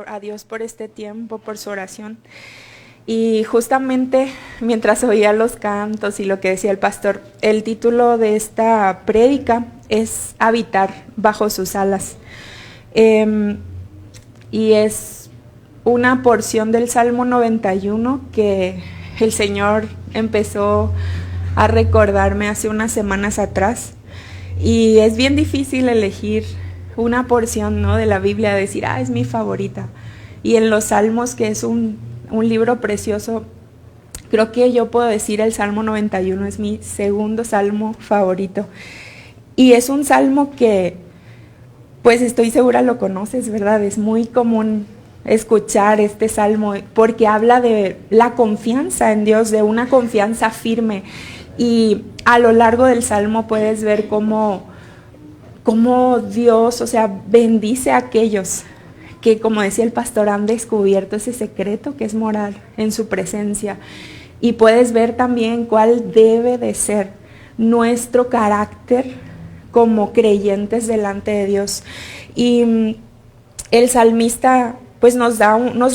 a Dios por este tiempo, por su oración. Y justamente mientras oía los cantos y lo que decía el pastor, el título de esta prédica es Habitar bajo sus alas. Y es una porción del Salmo 91 que el Señor empezó a recordarme hace unas semanas atrás. Y es bien difícil elegir una porción, ¿no?, de la Biblia, decir, es mi favorita. Y en los Salmos, que es un libro precioso, creo que yo puedo decir el Salmo 91 es mi segundo salmo favorito. Y es un salmo que, pues estoy segura lo conoces, ¿verdad? Es muy común escuchar este salmo porque habla de la confianza en Dios, de una confianza firme. Y a lo largo del salmo puedes ver cómo Dios, bendice a aquellos que, como decía el pastor, han descubierto ese secreto que es morar en su presencia. Y puedes ver también cuál debe de ser nuestro carácter como creyentes delante de Dios. Y el salmista pues nos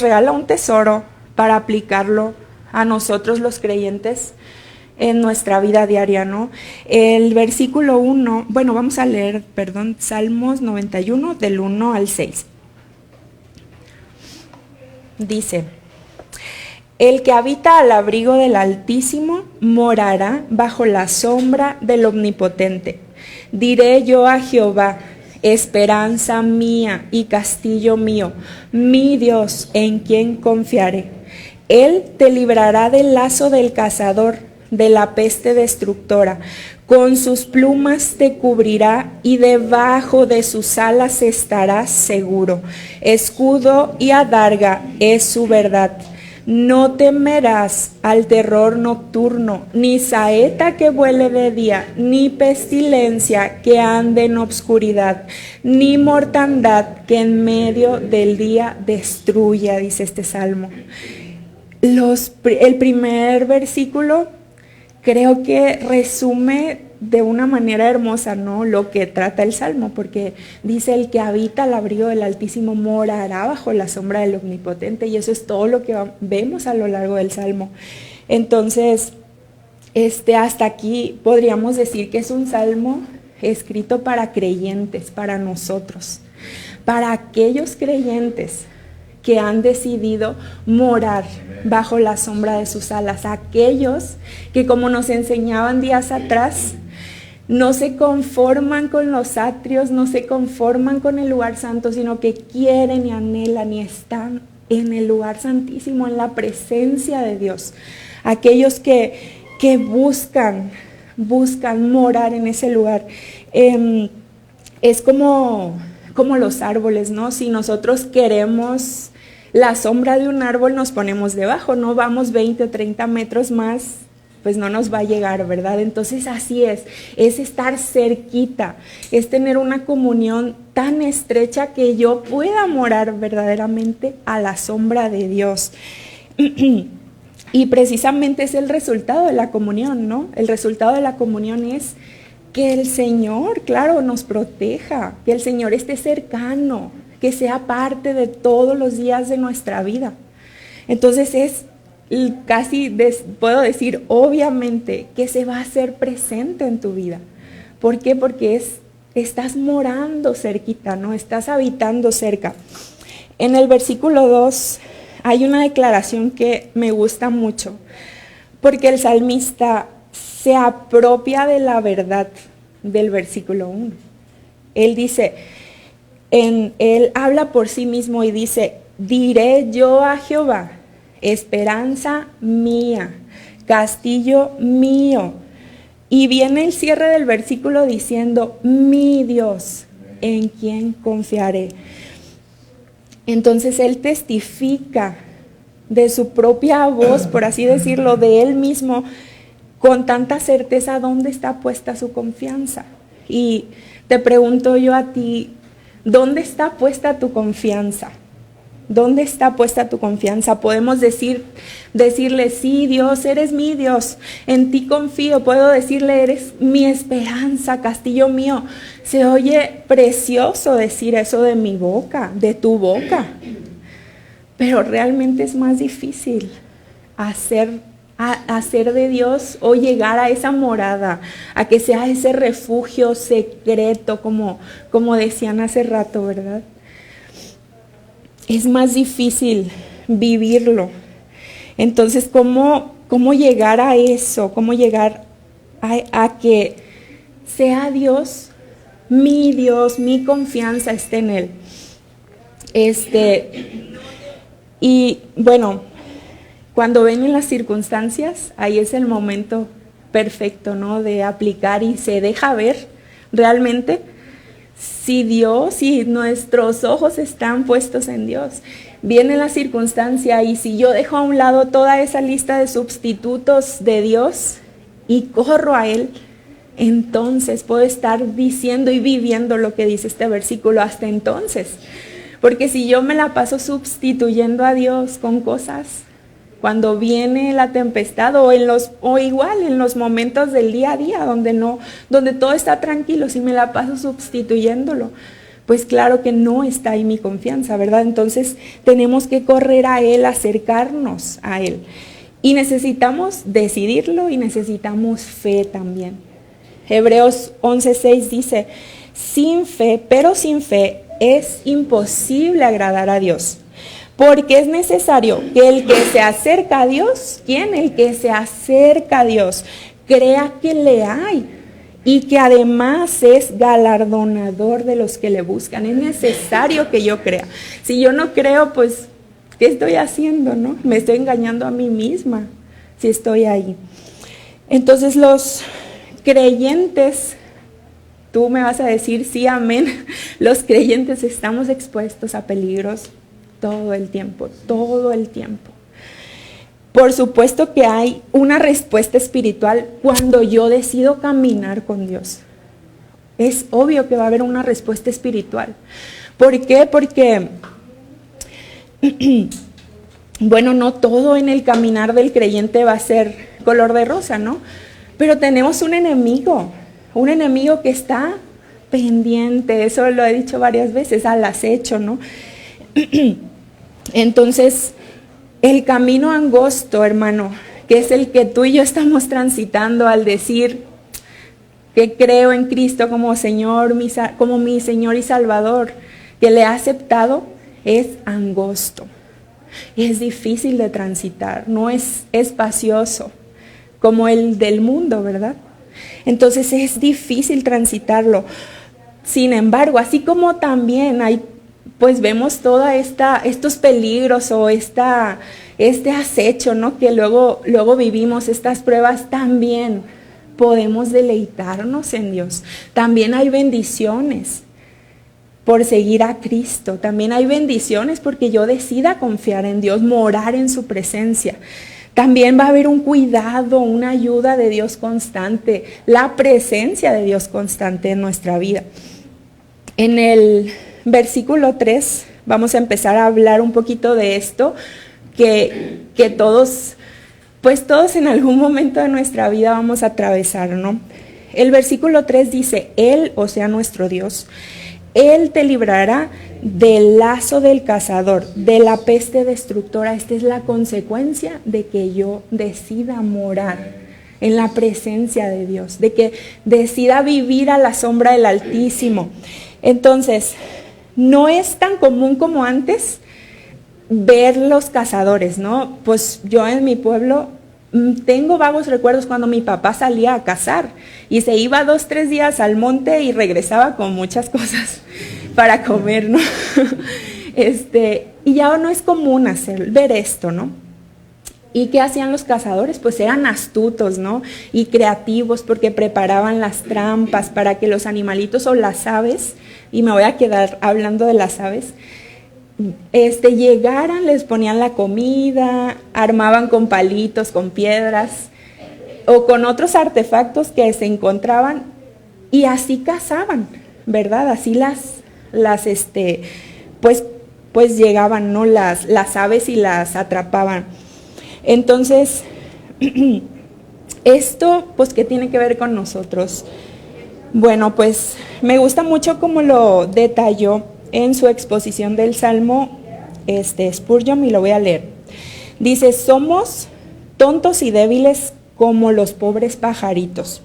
regala un tesoro para aplicarlo a nosotros los creyentes en nuestra vida diaria, ¿no? El versículo 1, vamos a leer, Salmos 91 del 1 al 6. Dice: el que habita al abrigo del Altísimo morará bajo la sombra del Omnipotente. Diré yo a Jehová, esperanza mía y castillo mío, mi Dios, en quien confiaré. Él te librará del lazo del cazador, de la peste destructora. Con sus plumas te cubrirá y debajo de sus alas estarás seguro. Escudo y adarga es su verdad. No temerás al terror nocturno, ni saeta que vuele de día, ni pestilencia que ande en obscuridad, ni mortandad que en medio del día destruya, dice este salmo. El primer versículo creo que resume de una manera hermosa, ¿no?, lo que trata el Salmo, porque dice: el que habita al abrigo del Altísimo morará bajo la sombra del Omnipotente, y eso es todo lo que vemos a lo largo del Salmo. Entonces, hasta aquí podríamos decir que es un Salmo escrito para creyentes, para nosotros, para aquellos creyentes que han decidido morar bajo la sombra de sus alas, aquellos que, como nos enseñaban días atrás, no se conforman con los atrios, no se conforman con el lugar santo, sino que quieren y anhelan y están en el lugar santísimo, en la presencia de Dios. Aquellos que buscan morar en ese lugar. Es como los árboles, ¿no? Si nosotros queremos la sombra de un árbol, nos ponemos debajo, no vamos 20 o 30 metros más, pues no nos va a llegar, ¿verdad? Entonces así es estar cerquita, es tener una comunión tan estrecha que yo pueda morar verdaderamente a la sombra de Dios. Y precisamente es el resultado de la comunión, ¿no? El resultado de la comunión es que el Señor, claro, nos proteja, que el Señor esté cercano, que sea parte de todos los días de nuestra vida. Entonces es puedo decir obviamente que se va a hacer presente en tu vida. ¿Por qué? Porque estás morando cerquita, ¿no? Estás habitando cerca. En el versículo 2 hay una declaración que me gusta mucho, porque el salmista se apropia de la verdad del versículo 1. Él dice, él habla por sí mismo y dice: diré yo a Jehová, esperanza mía, castillo mío. Y viene el cierre del versículo diciendo: mi Dios, en quien confiaré. Entonces él testifica de su propia voz, por así decirlo, de él mismo, con tanta certeza dónde está puesta su confianza. Y te pregunto yo a ti, ¿dónde está puesta tu confianza? ¿Dónde está puesta tu confianza? Podemos decirle: sí, Dios, eres mi Dios, en ti confío. Puedo decirle: eres mi esperanza, castillo mío. Se oye precioso decir eso de mi boca, de tu boca. pero realmente es más difícil hacer de Dios o llegar a esa morada, a que sea ese refugio secreto, como decían hace rato, ¿verdad? Es más difícil vivirlo. Entonces, ¿cómo llegar a eso? ¿Cómo llegar a que sea Dios, mi confianza esté en Él? Y bueno, cuando ven en las circunstancias, ahí es el momento perfecto, ¿no? De aplicar y se deja ver realmente si nuestros ojos están puestos en Dios. Viene la circunstancia y si yo dejo a un lado toda esa lista de sustitutos de Dios y corro a Él, entonces puedo estar diciendo y viviendo lo que dice este versículo hasta entonces. Porque si yo me la paso sustituyendo a Dios con cosas, cuando viene la tempestad o igual en los momentos del día a día donde todo está tranquilo, si me la paso sustituyéndolo, pues claro que no está ahí mi confianza, ¿verdad? Entonces tenemos que correr a Él, acercarnos a Él. Y necesitamos decidirlo y necesitamos fe también. Hebreos 11:6 dice, sin fe es imposible agradar a Dios. Porque es necesario que el que se acerca a Dios, ¿quién? El que se acerca a Dios, crea que le hay y que además es galardonador de los que le buscan. Es necesario que yo crea. Si yo no creo, pues, ¿qué estoy haciendo, no? Me estoy engañando a mí misma si estoy ahí. Entonces los creyentes, tú me vas a decir sí, amén, los creyentes estamos expuestos a peligros todo el tiempo. Por supuesto que hay una respuesta espiritual cuando yo decido caminar con Dios. Es obvio que va a haber una respuesta espiritual. ¿Por qué? Porque, bueno, no todo en el caminar del creyente va a ser color de rosa, ¿no? Pero tenemos un enemigo que está pendiente, eso lo he dicho varias veces, al acecho, ¿no? Entonces, el camino angosto, hermano, que es el que tú y yo estamos transitando al decir que creo en Cristo como mi Señor y Salvador, que le ha aceptado, es angosto. Es difícil de transitar, no es espacioso como el del mundo, ¿verdad? Entonces es difícil transitarlo. Sin embargo, así como también pues vemos estos peligros o este acecho, ¿no? Que luego vivimos estas pruebas, también podemos deleitarnos en Dios. También hay bendiciones por seguir a Cristo. También hay bendiciones porque yo decida confiar en Dios, morar en su presencia. También va a haber un cuidado, una ayuda de Dios constante, la presencia de Dios constante en nuestra vida. En el versículo 3 vamos a empezar a hablar un poquito de esto, que todos en algún momento de nuestra vida vamos a atravesar, ¿no? El versículo 3 dice, Él, o sea, nuestro Dios, Él te librará del lazo del cazador, de la peste destructora. Esta es la consecuencia de que yo decida morar en la presencia de Dios, de que decida vivir a la sombra del Altísimo. Entonces, no es tan común como antes ver los cazadores, ¿no? Pues yo en mi pueblo tengo vagos recuerdos cuando mi papá salía a cazar y se iba 2-3 días al monte y regresaba con muchas cosas para comer, ¿no? Y ya no es común ver esto, ¿no? ¿Y qué hacían los cazadores? Pues eran astutos, ¿no? Y creativos porque preparaban las trampas para que los animalitos o las aves, y me voy a quedar hablando de las aves, llegaran, les ponían la comida, armaban con palitos, con piedras o con otros artefactos que se encontraban y así cazaban, ¿verdad? Así pues llegaban, ¿no? Las aves y las atrapaban. Entonces, esto, pues, ¿qué tiene que ver con nosotros? Bueno, pues, me gusta mucho cómo lo detalló en su exposición del Salmo Spurgeon y lo voy a leer. Dice, somos tontos y débiles como los pobres pajaritos.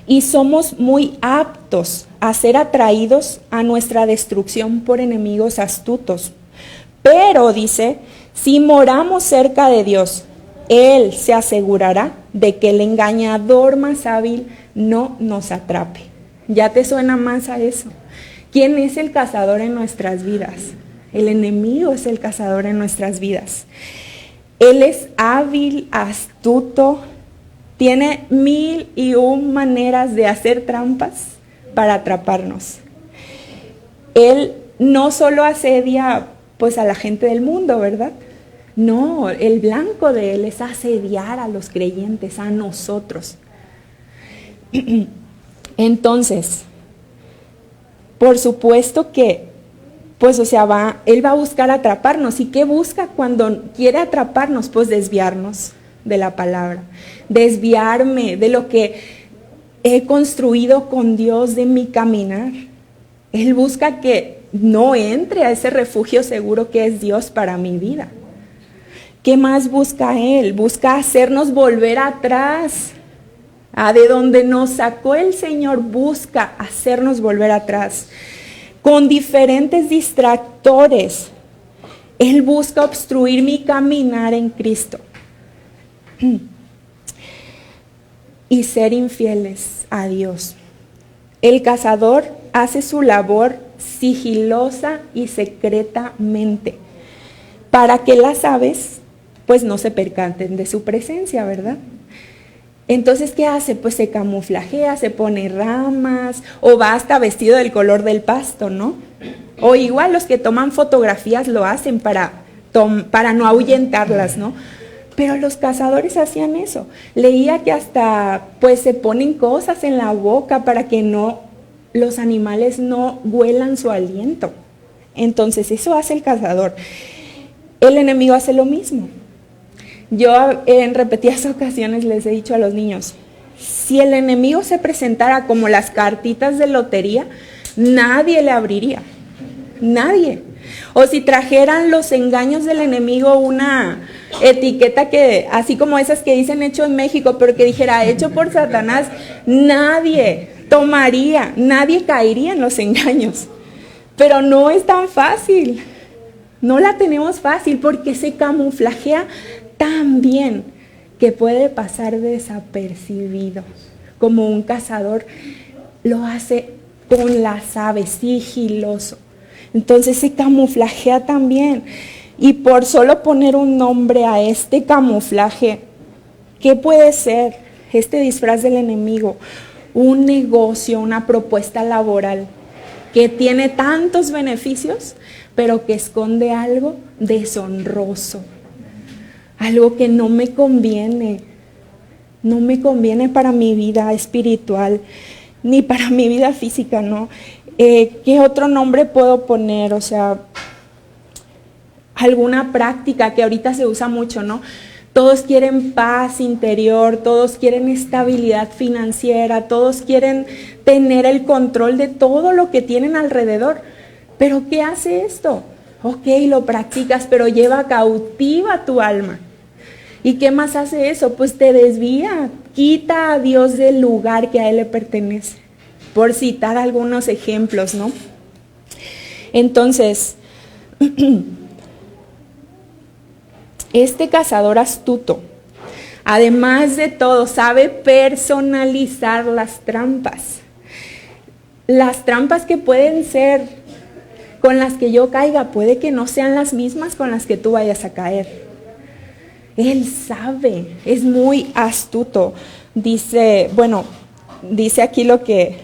Y somos muy aptos a ser atraídos a nuestra destrucción por enemigos astutos. Pero, dice, si moramos cerca de Dios, Él se asegurará de que el engañador más hábil no nos atrape. ¿Ya te suena más a eso? ¿Quién es el cazador en nuestras vidas? El enemigo es el cazador en nuestras vidas. Él es hábil, astuto, tiene 1001 maneras de hacer trampas para atraparnos. Él no solo asedia pues a la gente del mundo, ¿verdad? No, el blanco de él es asediar a los creyentes, a nosotros. Entonces, por supuesto que, pues él va a buscar atraparnos. ¿Y qué busca cuando quiere atraparnos? Pues desviarnos de la palabra, desviarme de lo que he construido con Dios, de mi caminar. Él busca que no entre a ese refugio seguro que es Dios para mi vida. ¿Qué más busca Él? Busca hacernos volver atrás. De donde nos sacó el Señor, busca hacernos volver atrás. Con diferentes distractores. Él busca obstruir mi caminar en Cristo. Y ser infieles a Dios. El cazador hace su labor sigilosa y secretamente para que las aves pues no se percaten de su presencia, ¿verdad? Entonces, ¿qué hace? Pues se camuflajea, se pone ramas o va hasta vestido del color del pasto, ¿no? O igual los que toman fotografías lo hacen para no ahuyentarlas, ¿no? Pero los cazadores hacían eso. Leía que hasta pues se ponen cosas en la boca para que los animales no huelan su aliento. Entonces eso hace el cazador. El enemigo hace lo mismo. Yo en repetidas ocasiones les he dicho a los niños, si el enemigo se presentara como las cartitas de lotería, nadie le abriría. Nadie. O si trajeran los engaños del enemigo una etiqueta que, así como esas que dicen hecho en México, pero que dijera hecho por Satanás, nadie tomaría, nadie caería en los engaños. Pero no es tan fácil. No la tenemos fácil porque se camuflajea tan bien que puede pasar desapercibido. Como un cazador lo hace con las aves, sigiloso. Entonces se camuflajea también. Y por solo poner un nombre a este camuflaje, ¿qué puede ser este disfraz del enemigo? Un negocio, una propuesta laboral que tiene tantos beneficios, pero que esconde algo deshonroso. Algo que no me conviene para mi vida espiritual, ni para mi vida física, ¿no? ¿Qué otro nombre puedo poner? O sea, alguna práctica que ahorita se usa mucho, ¿no? Todos quieren paz interior, todos quieren estabilidad financiera, todos quieren tener el control de todo lo que tienen alrededor. ¿Pero qué hace esto? Ok, lo practicas, pero lleva cautiva tu alma. ¿Y qué más hace eso? Pues te desvía, quita a Dios del lugar que a Él le pertenece. Por citar algunos ejemplos, ¿no? Entonces, este cazador astuto, además de todo, sabe personalizar las trampas. Las trampas que pueden ser con las que yo caiga, puede que no sean las mismas con las que tú vayas a caer. Él sabe, es muy astuto. Dice aquí lo que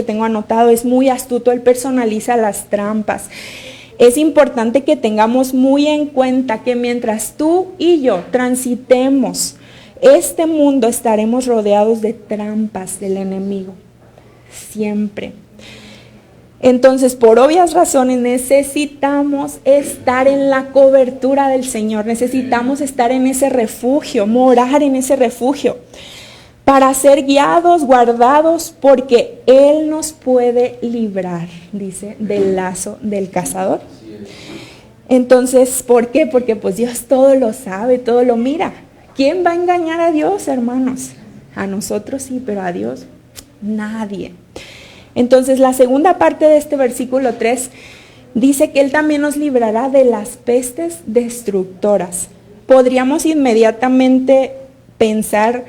tengo anotado, es muy astuto, él personaliza las trampas. Es importante que tengamos muy en cuenta que mientras tú y yo transitemos este mundo, estaremos rodeados de trampas del enemigo, siempre. Entonces, por obvias razones, necesitamos estar en la cobertura del Señor, necesitamos estar en ese refugio, morar en ese refugio. para ser guiados, guardados, porque Él nos puede librar, dice, del lazo del cazador. Entonces, ¿por qué? Porque pues Dios todo lo sabe, todo lo mira. ¿Quién va a engañar a Dios, hermanos? A nosotros sí, pero a Dios nadie. Entonces, la segunda parte de este versículo 3 dice que Él también nos librará de las pestes destructoras. Podríamos inmediatamente pensar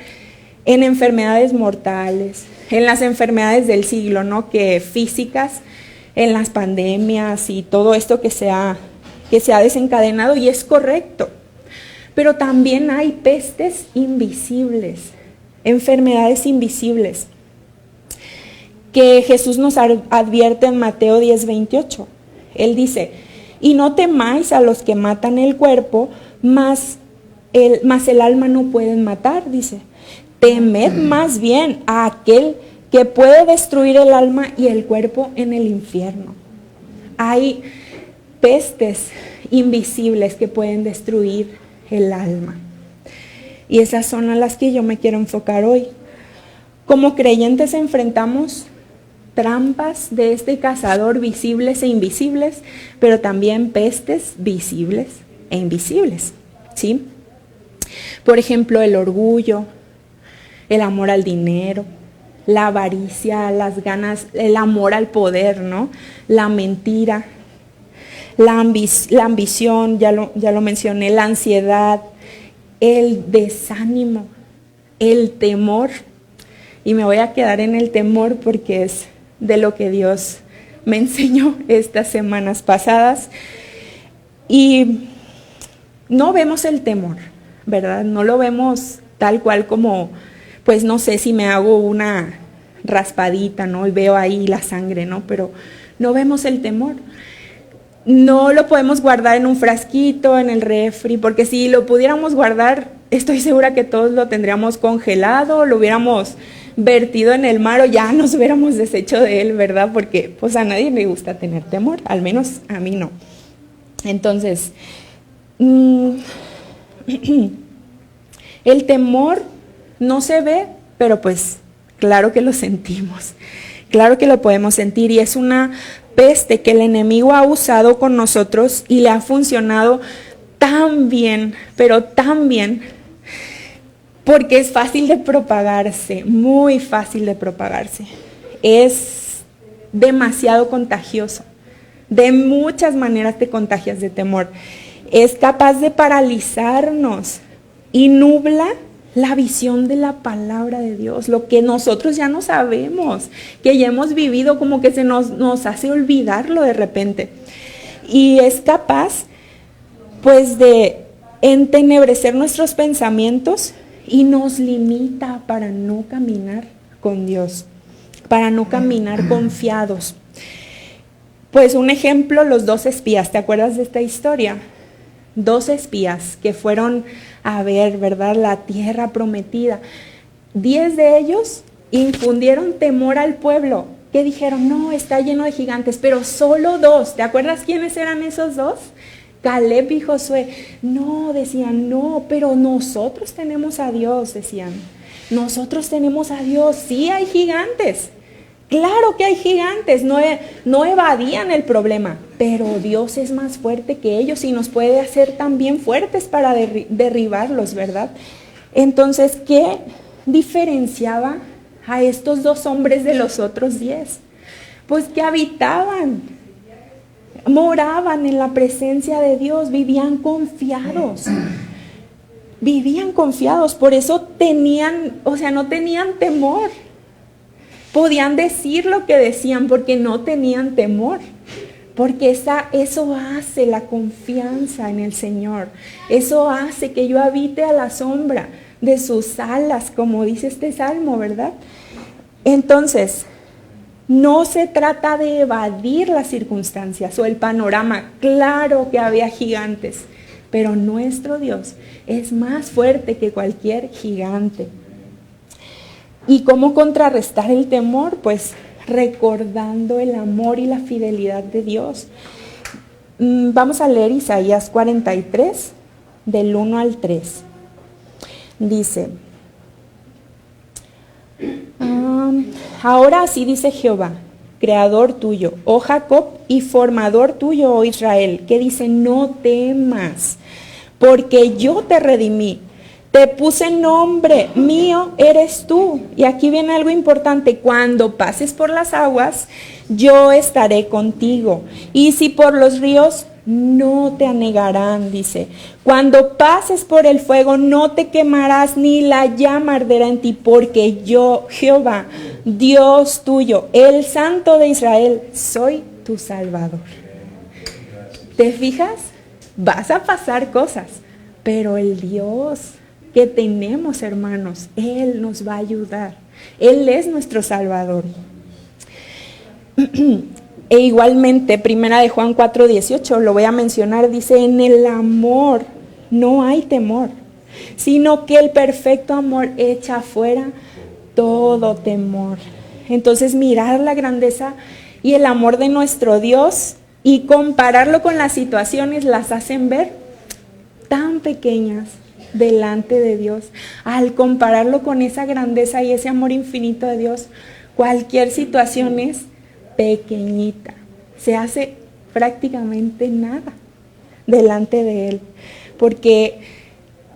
en enfermedades mortales, en las enfermedades del siglo, ¿no? Que físicas, en las pandemias y todo esto que se ha desencadenado, y es correcto. Pero también hay pestes invisibles, enfermedades invisibles, que Jesús nos advierte en Mateo 10:28. Él dice, y no temáis a los que matan el cuerpo, mas el alma no pueden matar, dice. Temed más bien a aquel que puede destruir el alma y el cuerpo en el infierno. Hay pestes invisibles que pueden destruir el alma. Y esas son a las que yo me quiero enfocar hoy. Como creyentes enfrentamos trampas de este cazador, visibles e invisibles, pero también pestes visibles e invisibles, ¿sí? Por ejemplo, el orgullo, el amor al dinero, la avaricia, las ganas, el amor al poder, ¿no? La mentira, la ambición, ya lo mencioné, la ansiedad, el desánimo, el temor. Y me voy a quedar en el temor porque es de lo que Dios me enseñó estas semanas pasadas. Y no vemos el temor, ¿verdad? No lo vemos tal cual como, pues no sé si me hago una raspadita, ¿no? Y veo ahí la sangre, ¿no? Pero no vemos el temor. No lo podemos guardar en un frasquito, en el refri, porque si lo pudiéramos guardar, estoy segura que todos lo tendríamos congelado, lo hubiéramos vertido en el mar o ya nos hubiéramos deshecho de él, ¿verdad? Porque pues a nadie le gusta tener temor, al menos a mí no. Entonces, el temor no se ve, pero pues claro que lo sentimos, claro que lo podemos sentir, y es una peste que el enemigo ha usado con nosotros y le ha funcionado tan bien, pero tan bien, porque es fácil de propagarse, muy fácil de propagarse. Es demasiado contagioso. De muchas maneras te contagias de temor. Es capaz de paralizarnos y nubla la visión de la palabra de Dios, lo que nosotros ya no sabemos, que ya hemos vivido, como que se nos hace olvidarlo de repente. Y es capaz, pues, de entenebrecer nuestros pensamientos y nos limita para no caminar con Dios, para no caminar confiados. Pues un ejemplo, los 2 espías, ¿te acuerdas de esta historia? 2 espías que fueron a ver, ¿verdad?, la tierra prometida. 10 de ellos infundieron temor al pueblo, que dijeron, no, está lleno de gigantes, pero solo 2, ¿te acuerdas quiénes eran esos 2? Caleb y Josué. No, decían, no, pero nosotros tenemos a Dios, decían. Nosotros tenemos a Dios, sí hay gigantes. Claro que hay gigantes, no evadían el problema, pero Dios es más fuerte que ellos y nos puede hacer también fuertes para derribarlos, ¿verdad? Entonces, ¿qué diferenciaba a estos 2 hombres de los otros 10? Pues que moraban en la presencia de Dios, vivían confiados, por eso no tenían temor. Podían decir lo que decían porque no tenían temor, porque eso hace la confianza en el Señor, eso hace que yo habite a la sombra de sus alas, como dice este salmo, ¿verdad? Entonces, no se trata de evadir las circunstancias o el panorama. Claro que había gigantes, pero nuestro Dios es más fuerte que cualquier gigante. ¿Y cómo contrarrestar el temor? Pues recordando el amor y la fidelidad de Dios. Vamos a leer Isaías 43, del 1 al 3. Dice, Ahora así dice Jehová, creador tuyo, oh Jacob, y formador tuyo, oh Israel, que dice, no temas, porque yo te redimí, te puse nombre, mío eres tú. Y aquí viene algo importante, cuando pases por las aguas, yo estaré contigo, y si por los ríos, no te anegarán, dice. Cuando pases por el fuego, no te quemarás, ni la llama arderá en ti, porque yo, Jehová, Dios tuyo, el Santo de Israel, soy tu Salvador. ¿Te fijas? Vas a pasar cosas, pero el Dios que tenemos, hermanos, Él nos va a ayudar. Él es nuestro Salvador. E igualmente, primera de Juan 4:18, lo voy a mencionar, dice, en el amor no hay temor, sino que el perfecto amor echa afuera todo temor. Entonces, mirar la grandeza y el amor de nuestro Dios y compararlo con las situaciones las hacen ver tan pequeñas delante de Dios. Al compararlo con esa grandeza y ese amor infinito de Dios, cualquier situación es pequeñita, se hace prácticamente nada delante de Él, porque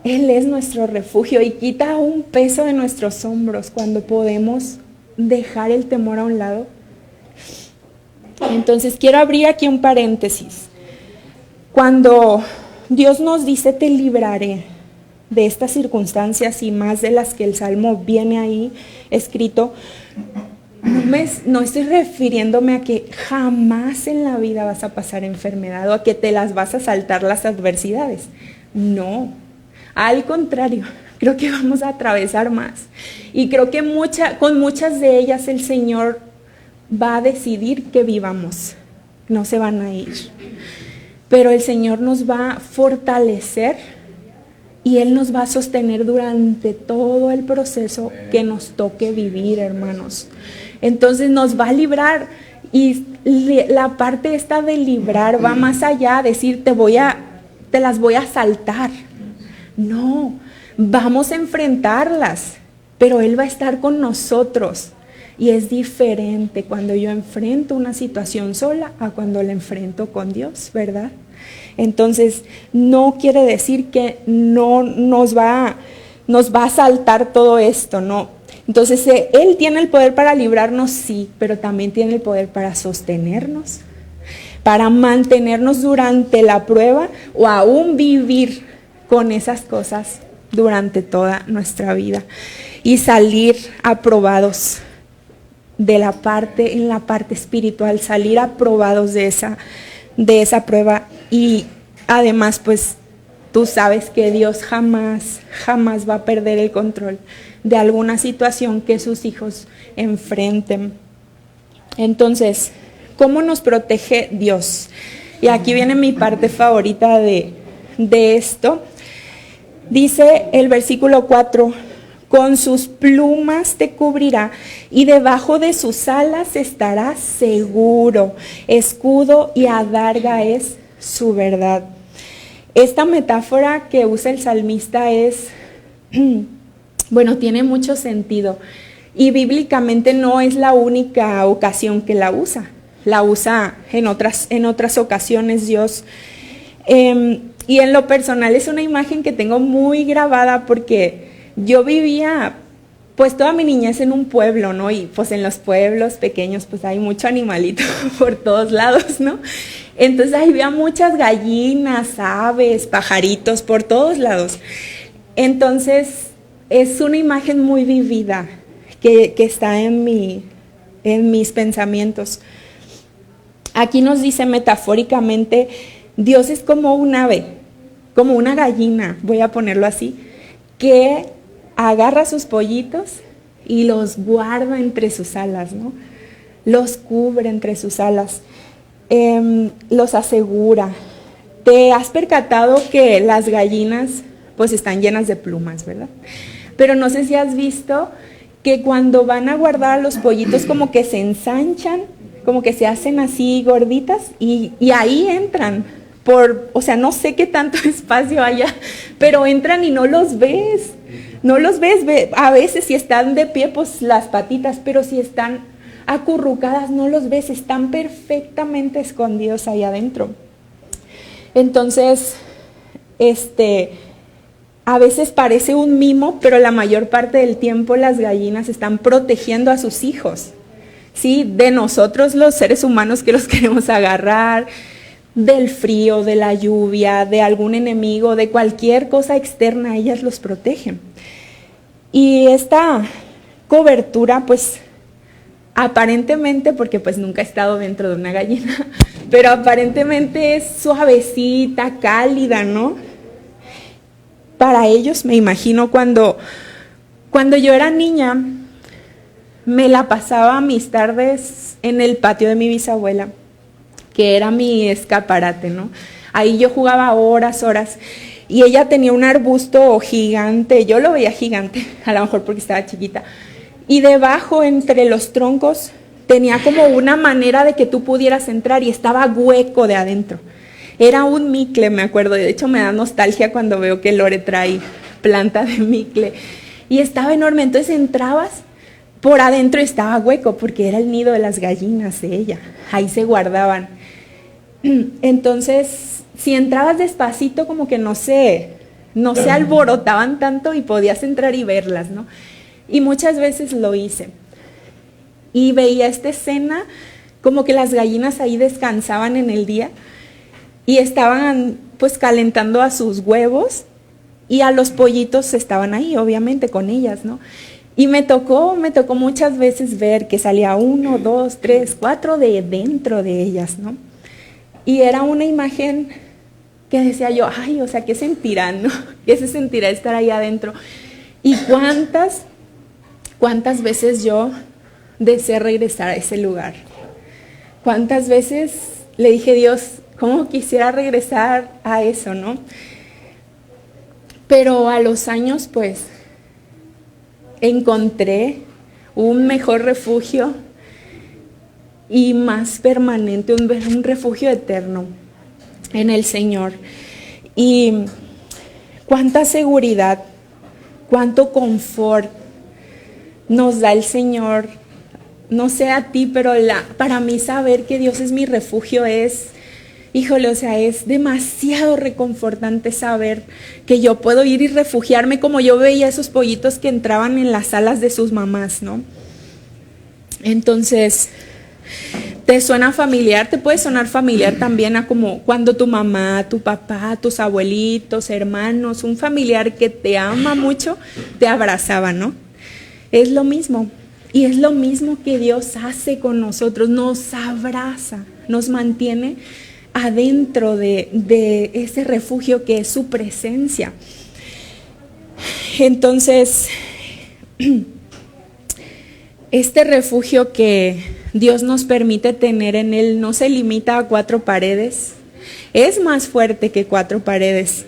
Él es nuestro refugio y quita un peso de nuestros hombros cuando podemos dejar el temor a un lado. Entonces quiero abrir aquí un paréntesis. Cuando Dios nos dice te libraré de estas circunstancias y más de las que el Salmo viene ahí escrito, no estoy refiriéndome a que jamás en la vida vas a pasar enfermedad o a que te las vas a saltar las adversidades. No, al contrario, creo que vamos a atravesar más. Y creo que con muchas de ellas el Señor va a decidir que vivamos, no se van a ir. Pero el Señor nos va a fortalecer y Él nos va a sostener durante todo el proceso que nos toque vivir, hermanos. Entonces nos va a librar y la parte esta de librar va más allá, decir te las voy a saltar. No, vamos a enfrentarlas, pero Él va a estar con nosotros. Y es diferente cuando yo enfrento una situación sola a cuando la enfrento con Dios, ¿verdad? Entonces, no quiere decir que no nos va a saltar todo esto, no. Entonces, Él tiene el poder para librarnos, sí, pero también tiene el poder para sostenernos, para mantenernos durante la prueba o aún vivir con esas cosas durante toda nuestra vida y salir aprobados en la parte espiritual, salir aprobados de esa prueba. Y además, pues, tú sabes que Dios jamás va a perder el control de alguna situación que sus hijos enfrenten. Entonces, ¿cómo nos protege Dios? Y aquí viene mi parte favorita de esto. Dice el versículo 4, con sus plumas te cubrirá y debajo de sus alas estarás seguro. Escudo y adarga es su verdad. Esta metáfora que usa el salmista es, tiene mucho sentido. Y bíblicamente no es la única ocasión que la usa. La usa en otras ocasiones Dios. Y en lo personal es una imagen que tengo muy grabada porque yo vivía pues toda mi niñez en un pueblo, ¿no? Y pues en los pueblos pequeños pues hay mucho animalito por todos lados, ¿no? Entonces ahí había muchas gallinas, aves, pajaritos por todos lados. Entonces es una imagen muy vivida que está en mis pensamientos. Aquí nos dice metafóricamente, Dios es como un ave, como una gallina, voy a ponerlo así, que agarra sus pollitos y los guarda entre sus alas, ¿no? Los cubre entre sus alas, los asegura. Te has percatado que las gallinas pues están llenas de plumas, ¿verdad? Pero no sé si has visto que cuando van a guardar a los pollitos como que se ensanchan, como que se hacen así gorditas y ahí entran. No sé qué tanto espacio haya, pero entran y no los ves. No los ves, a veces si están de pie, pues las patitas, pero si están acurrucadas no los ves, están perfectamente escondidos ahí adentro. Entonces, a veces parece un mimo, pero la mayor parte del tiempo las gallinas están protegiendo a sus hijos, ¿sí? De nosotros los seres humanos que los queremos agarrar, del frío, de la lluvia, de algún enemigo, de cualquier cosa externa, ellas los protegen. Y esta cobertura, pues, aparentemente, porque pues nunca he estado dentro de una gallina, pero aparentemente es suavecita, cálida, ¿no? Para ellos, me imagino, cuando yo era niña, me la pasaba mis tardes en el patio de mi bisabuela, que era mi escaparate, ¿no? Ahí yo jugaba horas, y ella tenía un arbusto gigante, yo lo veía gigante, a lo mejor porque estaba chiquita, y debajo, entre los troncos, tenía como una manera de que tú pudieras entrar y estaba hueco de adentro. Era un micle, me acuerdo, y de hecho me da nostalgia cuando veo que Lore trae planta de micle. Y estaba enorme, entonces entrabas, por adentro estaba hueco, porque era el nido de las gallinas de ella, ahí se guardaban. Entonces, si entrabas despacito, como que no se alborotaban tanto y podías entrar y verlas, ¿no? Y muchas veces lo hice. Y veía esta escena, como que las gallinas ahí descansaban en el día, y estaban pues calentando a sus huevos y a los pollitos estaban ahí, obviamente, con ellas, ¿no? Y me tocó muchas veces ver que salía 1, 2, 3, 4 de dentro de ellas, ¿no? Y era una imagen que decía yo, ay, o sea, ¿qué sentirán, no? ¿Qué se sentirá estar ahí adentro? Y cuántas veces yo deseé regresar a ese lugar. Cuántas veces le dije, Dios, ¿cómo quisiera regresar a eso, no? Pero a los años, pues, encontré un mejor refugio y más permanente, un refugio eterno en el Señor. Y cuánta seguridad, cuánto confort nos da el Señor. No sé a ti, pero para mí saber que Dios es mi refugio es... Híjole, o sea, es demasiado reconfortante saber que yo puedo ir y refugiarme como yo veía esos pollitos que entraban en las alas de sus mamás, ¿no? Entonces, ¿te suena familiar? Te puede sonar familiar también a como cuando tu mamá, tu papá, tus abuelitos, hermanos, un familiar que te ama mucho, te abrazaba, ¿no? Es lo mismo. Y es lo mismo que Dios hace con nosotros, nos abraza, nos mantiene adentro de ese refugio que es su presencia. Entonces, este refugio que Dios nos permite tener en Él no se limita a 4 paredes, es más fuerte que 4 paredes.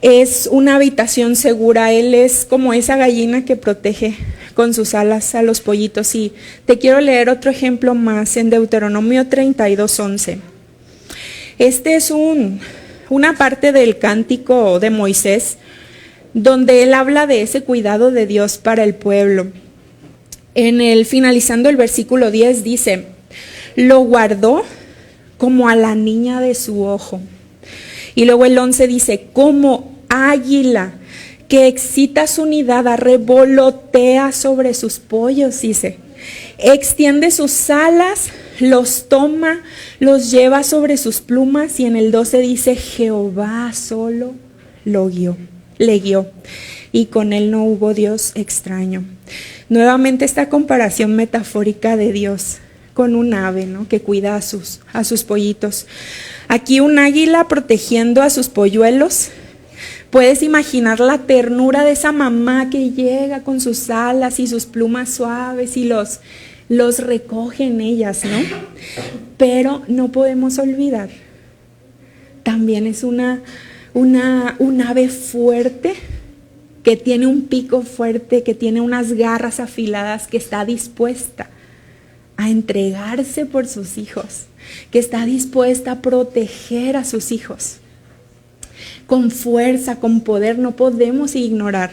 Es una habitación segura, Él es como esa gallina que protege con sus alas a los pollitos. Y te quiero leer otro ejemplo más en Deuteronomio 32:11. Este es una parte del cántico de Moisés, donde él habla de ese cuidado de Dios para el pueblo. Finalizando el versículo 10 dice, lo guardó como a la niña de su ojo. Y luego el 11 dice, como águila que excita su nidada, revolotea sobre sus pollos, dice. Extiende sus alas, los toma, los lleva sobre sus plumas. Y en el 12 dice, Jehová solo le guió, y con él no hubo Dios extraño. Nuevamente esta comparación metafórica de Dios con un ave, ¿no?, que cuida a sus pollitos. Aquí un águila protegiendo a sus polluelos. Puedes imaginar la ternura de esa mamá que llega con sus alas y sus plumas suaves y los recoge en ellas, ¿no? Pero no podemos olvidar, también es un ave fuerte, que tiene un pico fuerte, que tiene unas garras afiladas, que está dispuesta a entregarse por sus hijos, que está dispuesta a proteger a sus hijos. Con fuerza, con poder, no podemos ignorar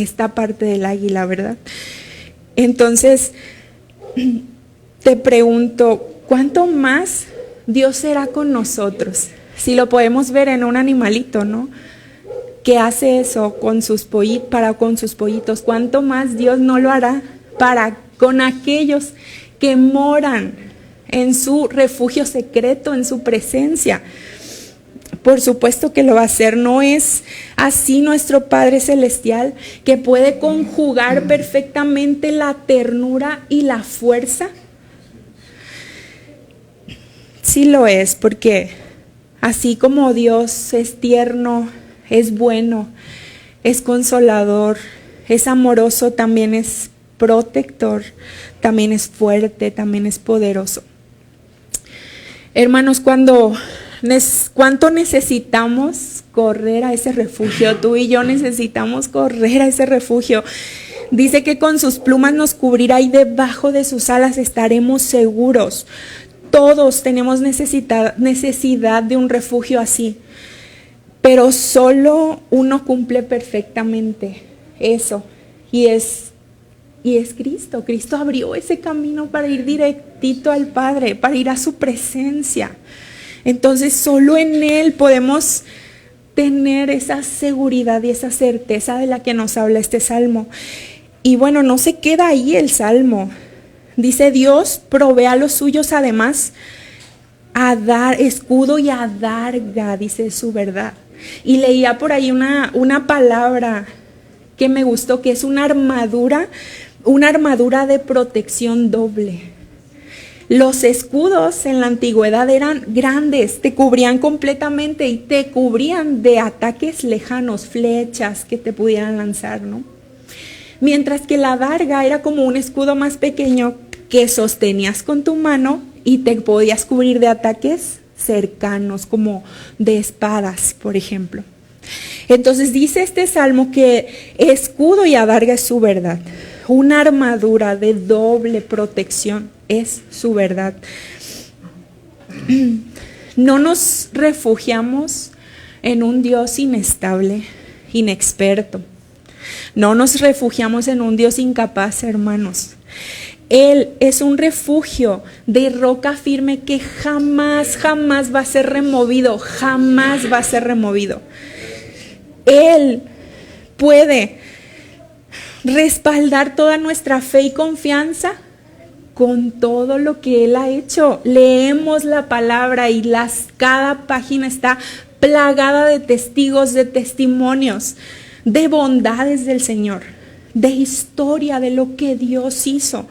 esta parte del águila, ¿verdad? Entonces, te pregunto, ¿cuánto más Dios será con nosotros? Si lo podemos ver en un animalito, ¿no? Que hace eso con sus pollitos, ¿cuánto más Dios no lo hará con aquellos que moran en su refugio secreto, en su presencia? Por supuesto que lo va a hacer. ¿No es así nuestro Padre Celestial, que puede conjugar perfectamente la ternura y la fuerza? Sí lo es, porque así como Dios es tierno, es bueno, es consolador, es amoroso, también es protector, también es fuerte, también es poderoso. Hermanos, ¿cuánto necesitamos correr a ese refugio? Tú y yo necesitamos correr a ese refugio. Dice que con sus plumas nos cubrirá y debajo de sus alas estaremos seguros. Todos tenemos necesidad de un refugio así, pero solo uno cumple perfectamente eso, y es Cristo. Cristo abrió ese camino para ir directito al Padre, para ir a su presencia. Entonces solo en Él podemos tener esa seguridad y esa certeza de la que nos habla este salmo. Y bueno, no se queda ahí el salmo. Dice: Dios provee a los suyos además a dar escudo y adarga, dice su verdad. Y leía por ahí una palabra que me gustó, que es una armadura de protección doble. Los escudos en la antigüedad eran grandes, te cubrían completamente y te cubrían de ataques lejanos, flechas que te pudieran lanzar, ¿no? Mientras que la adarga era como un escudo más pequeño que sostenías con tu mano y te podías cubrir de ataques cercanos, como de espadas, por ejemplo. Entonces dice este salmo que escudo y adarga es su verdad. Una armadura de doble protección es su verdad. No nos refugiamos en un Dios inestable, inexperto. No nos refugiamos en un Dios incapaz, hermanos. Él es un refugio de roca firme que jamás va a ser removido, jamás va a ser removido. Él puede respaldar toda nuestra fe y confianza con todo lo que Él ha hecho. Leemos la palabra y cada página está plagada de testigos, de testimonios, de bondades del Señor, de historia, de lo que Dios hizo.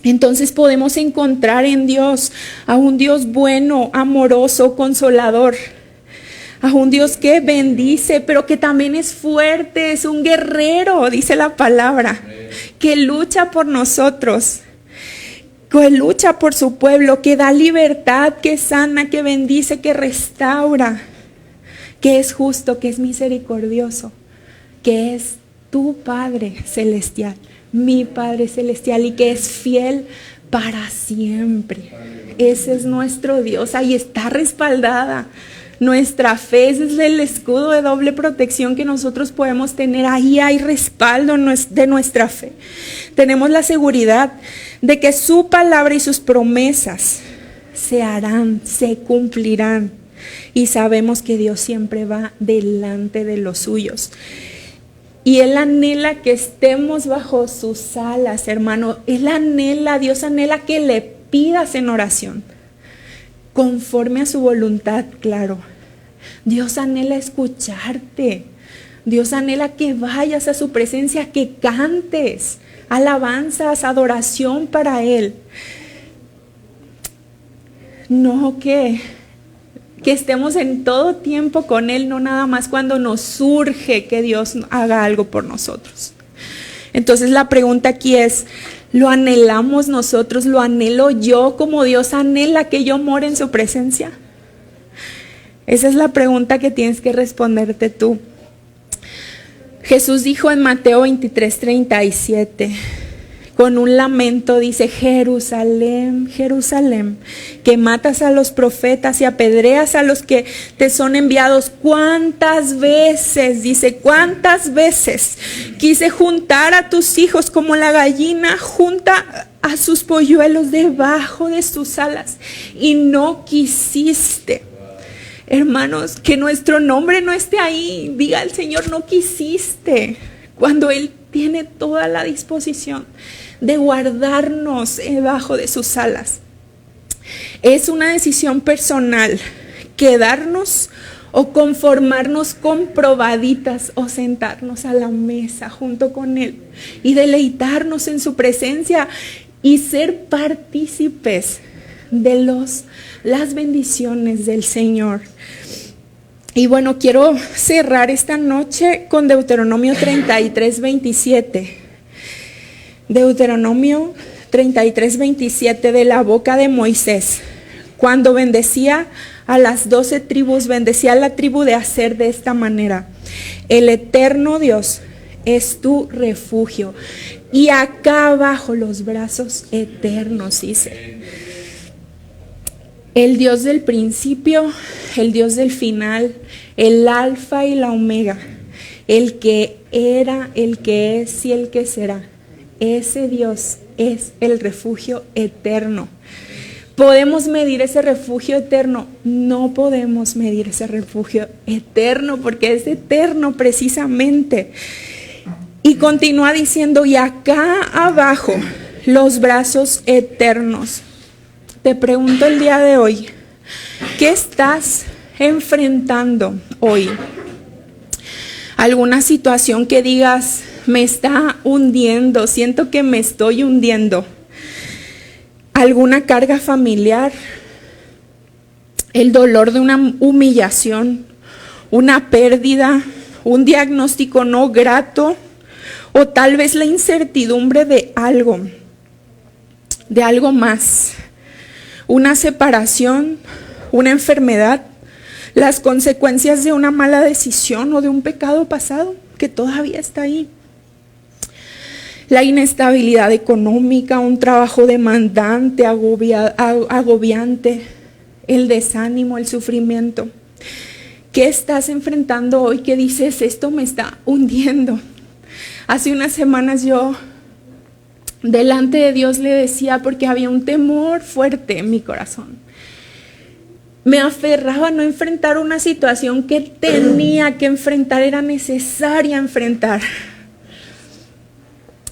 Entonces podemos encontrar en Dios a un Dios bueno, amoroso, consolador, a un Dios que bendice, pero que también es fuerte, es un guerrero, dice la palabra, que lucha por nosotros, que lucha por su pueblo, que da libertad, que sana, que bendice, que restaura, que es justo, que es misericordioso, que es tu Padre Celestial, mi Padre Celestial, y que es fiel para siempre. Ese es nuestro Dios, ahí está respaldada nuestra fe. Ese es el escudo de doble protección que nosotros podemos tener. Ahí hay respaldo de nuestra fe. Tenemos la seguridad de que su palabra y sus promesas se harán, se cumplirán. Y sabemos que Dios siempre va delante de los suyos. Y Él anhela que estemos bajo sus alas, hermano. Dios anhela que le pidas en oración, conforme a su voluntad, claro. Dios anhela escucharte. Dios anhela que vayas a su presencia, que cantes alabanzas, adoración para Él. No que estemos en todo tiempo con Él, no nada más cuando nos surge que Dios haga algo por nosotros. Entonces la pregunta aquí es: ¿lo anhelamos nosotros? ¿Lo anhelo yo como Dios anhela que yo more en su presencia? Esa es la pregunta que tienes que responderte tú. Jesús dijo en Mateo 23:37, con un lamento dice: Jerusalén, Jerusalén, que matas a los profetas y apedreas a los que te son enviados. ¿Cuántas veces, dice, cuántas veces quise juntar a tus hijos como la gallina junta a sus polluelos debajo de sus alas, y no quisiste? Hermanos, que nuestro nombre no esté ahí. Diga al Señor: no quisiste, cuando Él tiene toda la disposición de guardarnos debajo de sus alas. Es una decisión personal quedarnos o conformarnos con probaditas, o sentarnos a la mesa junto con Él y deleitarnos en su presencia y ser partícipes de las bendiciones del Señor. Y bueno, quiero cerrar esta noche con Deuteronomio 33:27. Deuteronomio 33:27, de la boca de Moisés. Cuando bendecía a las 12 tribus, bendecía a la tribu de Aser de esta manera: el eterno Dios es tu refugio, y acá abajo los brazos eternos, dice. El Dios del principio, el Dios del final, el alfa y la omega, el que era, el que es y el que será. Ese Dios es el refugio eterno. ¿Podemos medir ese refugio eterno? No podemos medir ese refugio eterno, porque es eterno precisamente. Y continúa diciendo: y acá abajo los brazos eternos. Te pregunto el día de hoy, ¿qué estás enfrentando hoy? ¿Alguna situación que digas: me está hundiendo, siento que me estoy hundiendo? ¿Alguna carga familiar? ¿El dolor de una humillación? ¿Una pérdida? ¿Un diagnóstico no grato? ¿O tal vez la incertidumbre de algo más? ¿Una separación? ¿Una enfermedad? ¿Las consecuencias de una mala decisión o de un pecado pasado que todavía está ahí? La inestabilidad económica, un trabajo demandante, agobiante, el desánimo, el sufrimiento. ¿Qué estás enfrentando hoy que dices: esto me está hundiendo? Hace unas semanas yo delante de Dios le decía, porque había un temor fuerte en mi corazón. Me aferraba a no enfrentar una situación que tenía que enfrentar, era necesaria enfrentar.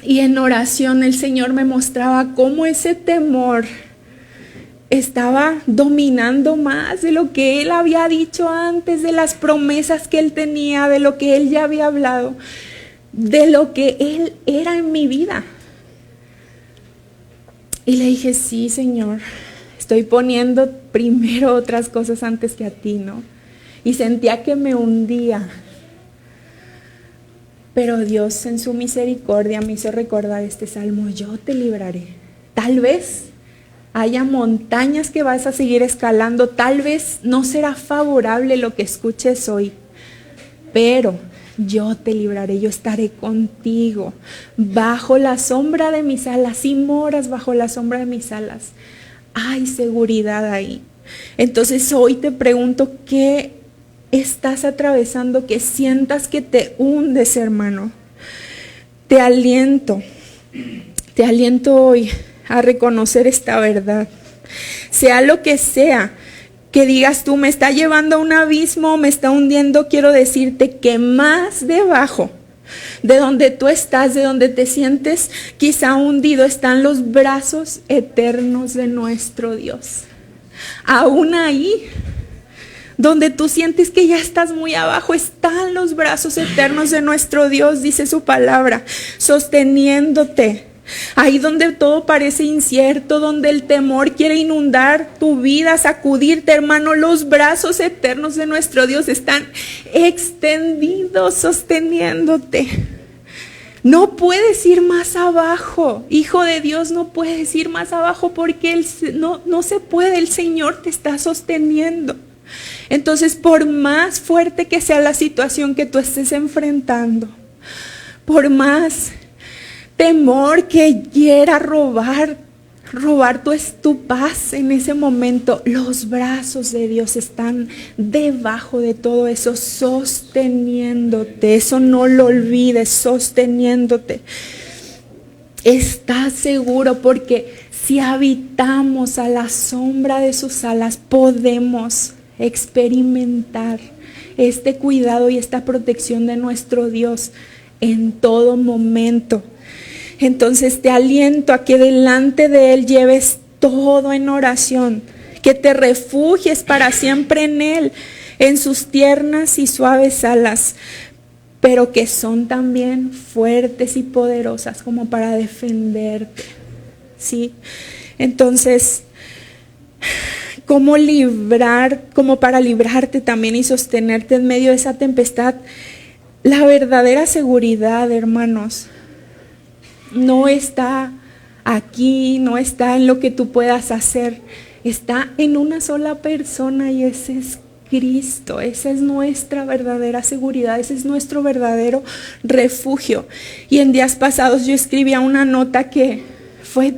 Y en oración el Señor me mostraba cómo ese temor estaba dominando más de lo que Él había dicho antes, de las promesas que Él tenía, de lo que Él ya había hablado, de lo que Él era en mi vida. Y le dije: sí, Señor, estoy poniendo primero otras cosas antes que a ti, ¿no? Y sentía que me hundía. Pero Dios en su misericordia me hizo recordar este salmo: yo te libraré. Tal vez haya montañas que vas a seguir escalando, tal vez no será favorable lo que escuches hoy, pero yo te libraré, yo estaré contigo bajo la sombra de mis alas. Si moras bajo la sombra de mis alas, hay seguridad ahí. Entonces hoy te pregunto: ¿qué estás atravesando que sientas que te hundes, hermano? Te aliento hoy a reconocer esta verdad. Sea lo que sea que digas tú: me está llevando a un abismo, me está hundiendo, quiero decirte que más debajo de donde tú estás, de donde te sientes quizá hundido, están los brazos eternos de nuestro Dios. Aún ahí donde tú sientes que ya estás muy abajo, están los brazos eternos de nuestro Dios, dice su palabra, sosteniéndote. Ahí donde todo parece incierto, donde el temor quiere inundar tu vida, sacudirte, hermano, los brazos eternos de nuestro Dios están extendidos, sosteniéndote. No puedes ir más abajo, hijo de Dios, no puedes ir más abajo porque no se puede, el Señor te está sosteniendo. Entonces, por más fuerte que sea la situación que tú estés enfrentando, por más temor que quiera robar tu paz en ese momento, los brazos de Dios están debajo de todo eso, sosteniéndote. Eso no lo olvides, sosteniéndote. Estás seguro porque si habitamos a la sombra de sus alas, podemos experimentar este cuidado y esta protección de nuestro Dios en todo momento. Entonces te aliento a que delante de Él lleves todo en oración, que te refugies para siempre en Él, en sus tiernas y suaves alas, pero que son también fuertes y poderosas como para defenderte, ¿sí? Entonces, como para librarte también y sostenerte en medio de esa tempestad? La verdadera seguridad, hermanos, no está aquí, no está en lo que tú puedas hacer, está en una sola persona y ese es Cristo. Esa es nuestra verdadera seguridad, ese es nuestro verdadero refugio. Y en días pasados yo escribía una nota que fue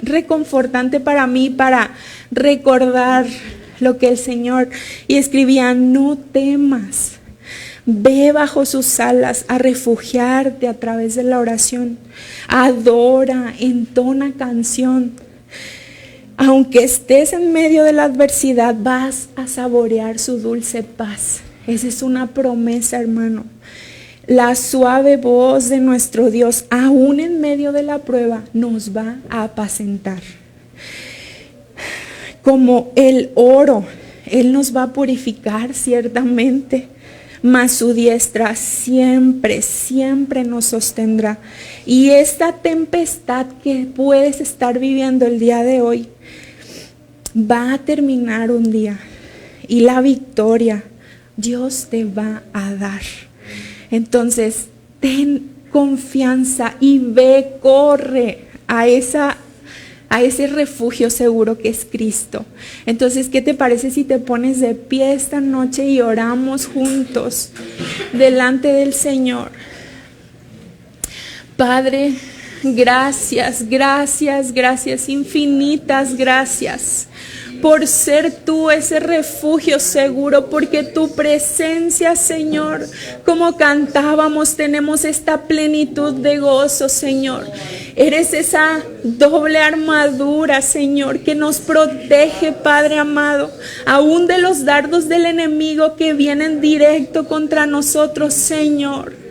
reconfortante para mí, para recordar lo que el Señor, y escribía: no temas. Ve bajo sus alas a refugiarte a través de la oración. Adora, entona canción. Aunque estés en medio de la adversidad, vas a saborear su dulce paz. Esa es una promesa, hermano. La suave voz de nuestro Dios, aún en medio de la prueba, nos va a apacentar. Como el oro, Él nos va a purificar ciertamente, mas su diestra siempre, siempre nos sostendrá. Y esta tempestad que puedes estar viviendo el día de hoy va a terminar un día, y la victoria Dios te va a dar. Entonces, ten confianza y corre a ese refugio seguro que es Cristo. Entonces, ¿qué te parece si te pones de pie esta noche y oramos juntos delante del Señor? Padre, gracias, gracias, gracias, infinitas gracias por ser tú ese refugio seguro, porque tu presencia, Señor, como cantábamos, tenemos esta plenitud de gozo, Señor. Eres esa doble armadura, Señor, que nos protege, Padre amado, aún de los dardos del enemigo que vienen directo contra nosotros, Señor.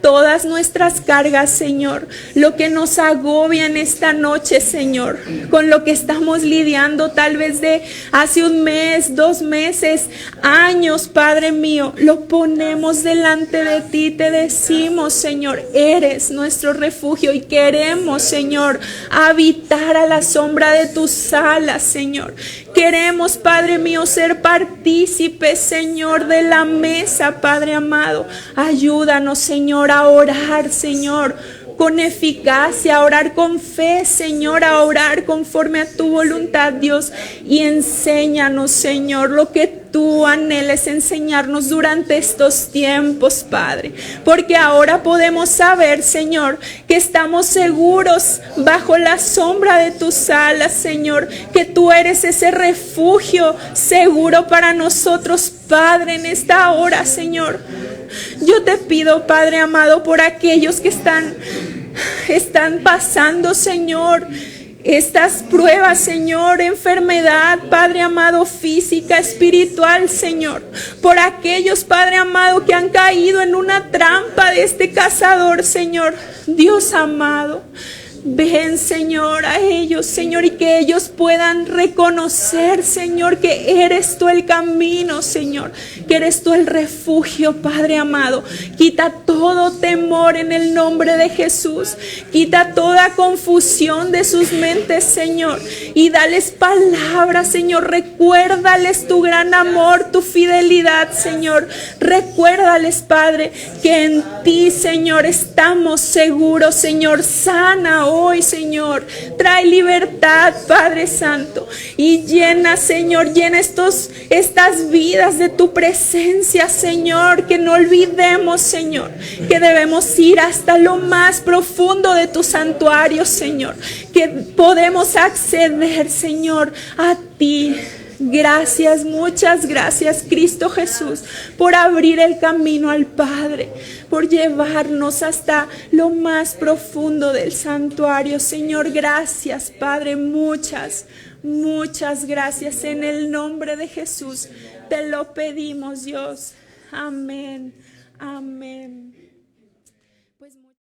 Todas nuestras cargas, Señor, lo que nos agobia en esta noche, Señor, con lo que estamos lidiando tal vez de hace un mes, 2 meses, años, Padre mío, lo ponemos delante de ti. Te decimos, Señor, eres nuestro refugio y queremos, Señor, habitar a la sombra de tus alas, Señor. Queremos, Padre mío, ser partícipes, Señor, de la mesa, Padre amado. Ayúdanos, Señor, a orar, Señor, con eficacia, a orar con fe, Señor, a orar conforme a tu voluntad, Dios. Y enséñanos, Señor, lo que tú anheles enseñarnos durante estos tiempos, Padre. Porque ahora podemos saber, Señor, que estamos seguros bajo la sombra de tus alas, Señor. Que tú eres ese refugio seguro para nosotros, Padre, en esta hora, Señor. Yo te pido, Padre amado, por aquellos que están pasando, Señor, estas pruebas, Señor, enfermedad, Padre amado, física, espiritual, Señor. Por aquellos, Padre amado, que han caído en una trampa de este cazador, Señor. Dios amado, ven, Señor, a ellos, Señor, y que ellos puedan reconocer, Señor, que eres tú el camino, Señor, que eres tú el refugio, Padre amado. Quita todo temor en el nombre de Jesús. Quita toda confusión de sus mentes, Señor, y dales palabras, Señor. Recuérdales tu gran amor, tu fidelidad, Señor. Recuérdales, Padre, que en ti, Señor, estamos seguros, Señor. Sana hoy, Señor. Trae libertad, Padre Santo. Y llena, Señor, llena estas vidas de tu presencia, Señor. Que no olvidemos, Señor, que debemos ir hasta lo más profundo de tu santuario, Señor. Que podemos acceder, Señor, a ti. Gracias, muchas gracias, Cristo Jesús, por abrir el camino al Padre, por llevarnos hasta lo más profundo del santuario. Señor, gracias, Padre, muchas gracias. En el nombre de Jesús te lo pedimos, Dios. Amén, amén.